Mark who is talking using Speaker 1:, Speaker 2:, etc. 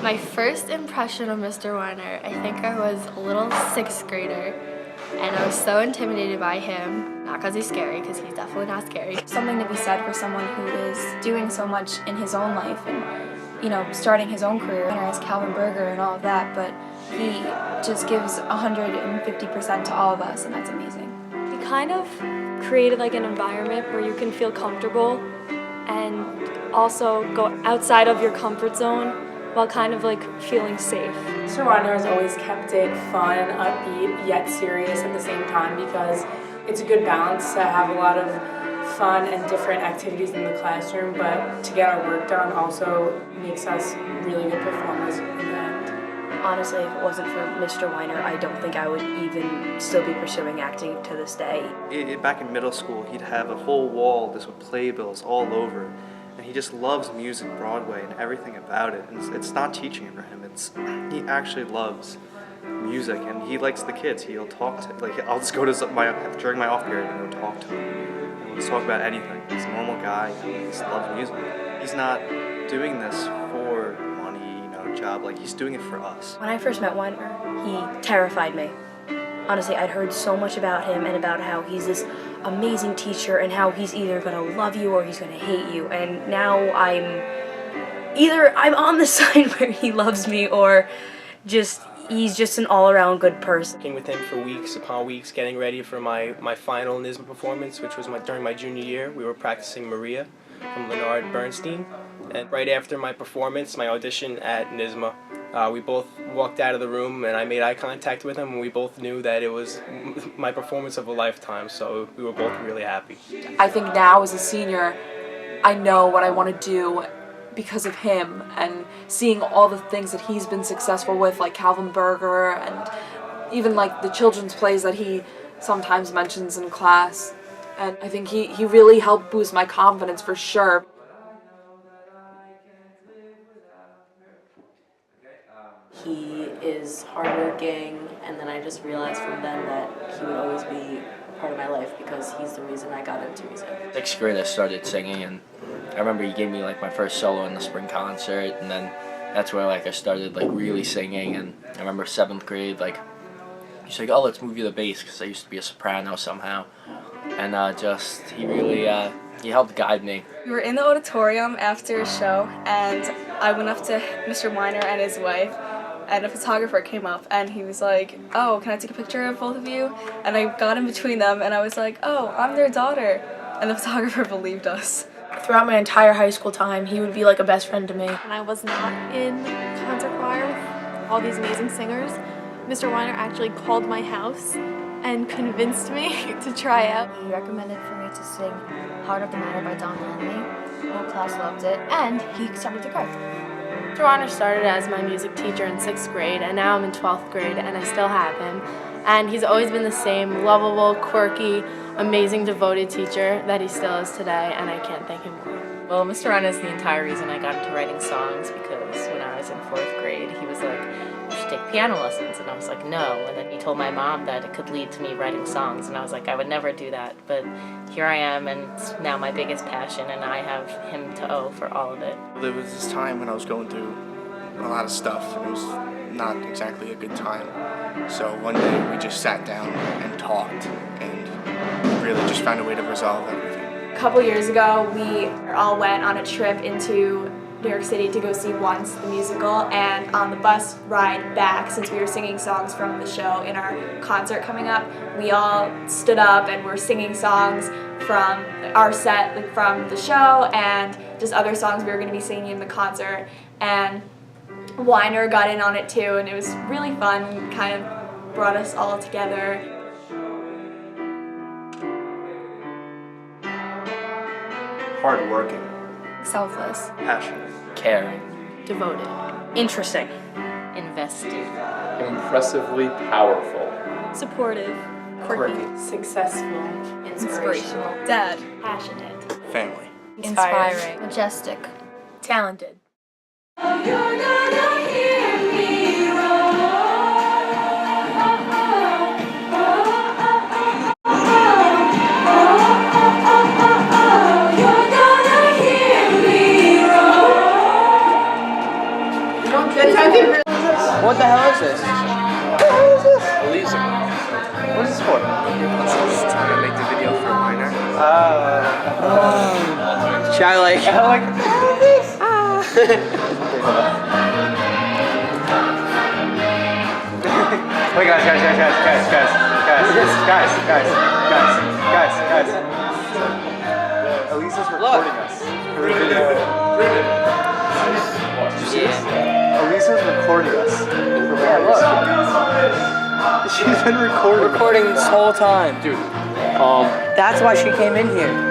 Speaker 1: My first impression of Mr. Wyner, I think I was a little sixth grader, and I was so intimidated by him. Not because he's scary, because he's definitely not scary.
Speaker 2: Something to be said for someone who is doing so much in his own life and, you know, starting his own career as Calvin Berger and all of that, but he just gives 150% to all of us, and that's amazing.
Speaker 3: He kind of created like an environment where you can feel comfortable and also go outside of your comfort zone while kind of like feeling safe.
Speaker 4: Mr. Wyner has always kept it fun, upbeat, yet serious at the same time because it's a good balance to have a lot of fun and different activities in the classroom, but to get our work done also makes us really good performers in the end.
Speaker 5: Honestly, if it wasn't for Mr. Wyner, I don't think I would even still be pursuing acting to this day.
Speaker 6: Back in middle school, he'd have a whole wall just with playbills all over. And he just loves music, Broadway, and everything about it. And it's not teaching it for him. He actually loves music, and he likes the kids. He'll talk to, like, I'll just go to during my off period and go talk to him. And we'll just talk about anything. He's a normal guy. He just loves music. He's not doing this for money, job. Like, he's doing it for us.
Speaker 5: When I first met Wyner, he terrified me. Honestly, I'd heard so much about him and about how he's this amazing teacher and how he's either going to love you or he's going to hate you. And now I'm on the side where he loves me or he's just an all-around good person.
Speaker 7: Working with him for weeks upon weeks, getting ready for my final NYSSMA performance, which was during my junior year. We were practicing Maria from Leonard Bernstein. And right after my performance, my audition at NYSSMA, we both walked out of the room and I made eye contact with him and we both knew that it was my performance of a lifetime, so we were both really happy.
Speaker 8: I think now as a senior, I know what I want to do because of him and seeing all the things that he's been successful with, like Calvin Berger and even like the children's plays that he sometimes mentions in class. And I think he really helped boost my confidence for sure.
Speaker 9: He is hardworking, and then I just realized from then that he would always be a part of my life because he's the reason I got into music.
Speaker 10: Sixth grade I started singing, and I remember he gave me like my first solo in the spring concert, and then that's where like I started like really singing. And I remember seventh grade, like he's like, "Oh, let's move you the bass," because I used to be a soprano somehow, and he really he helped guide me.
Speaker 2: We were in the auditorium after a show, and I went up to Mr. Wyner and his wife, and a photographer came up and he was like, "Oh, can I take a picture of both of you?" And I got in between them and I was like, "Oh, I'm their daughter." And the photographer believed us.
Speaker 1: Throughout my entire high school time, he would be like a best friend to me.
Speaker 3: When I was not in concert choir with all these amazing singers, Mr. Wyner actually called my house and convinced me to try out.
Speaker 1: He recommended for me to sing Heart of the Matter by Don Henley. The whole class loved it, and he started to cry. Mr. Wyner started as my music teacher in 6th grade, and now I'm in 12th grade, and I still have him. And he's always been the same lovable, quirky, amazing, devoted teacher that he still is today, and I can't thank him more.
Speaker 11: Well, Mr. Wyner is the entire reason I got into writing songs, because when I was in 4th grade, he was like, "You should take piano lessons," and I was like, "No," and then he told my mom that it could lead to me writing songs, and I was like, I would never do that, but here I am, and it's now my biggest passion, and I have him to owe for all of it.
Speaker 12: There was this time when I was going through a lot of stuff. It was not exactly a good time. So one day we just sat down and talked and really just found a way to resolve everything.
Speaker 2: A couple years ago, we all went on a trip into New York City to go see Once, the musical, and on the bus ride back, since we were singing songs from the show in our concert coming up, we all stood up and were singing songs from our set, like from the show, and just other songs we were going to be singing in the concert. And Wyner got in on it too, and it was really fun and kind of brought us all together.
Speaker 6: Hardworking.
Speaker 2: Selfless.
Speaker 6: Passionate.
Speaker 10: Caring.
Speaker 1: Devoted.
Speaker 5: Interesting.
Speaker 11: Invested.
Speaker 13: Impressively powerful.
Speaker 3: Supportive.
Speaker 4: Quirky. Successful.
Speaker 1: Inspirational.
Speaker 2: Dad.
Speaker 1: Passionate.
Speaker 12: Family.
Speaker 1: Inspiring. Majestic. Talented.
Speaker 4: Good
Speaker 7: for?
Speaker 6: Just trying to make the video for Wyner.
Speaker 7: Should I like? Wait, guys. Aleeza's recording us for the video. Aleeza's recording us. She's been recording this whole time.
Speaker 14: Dude, that's why she came in here.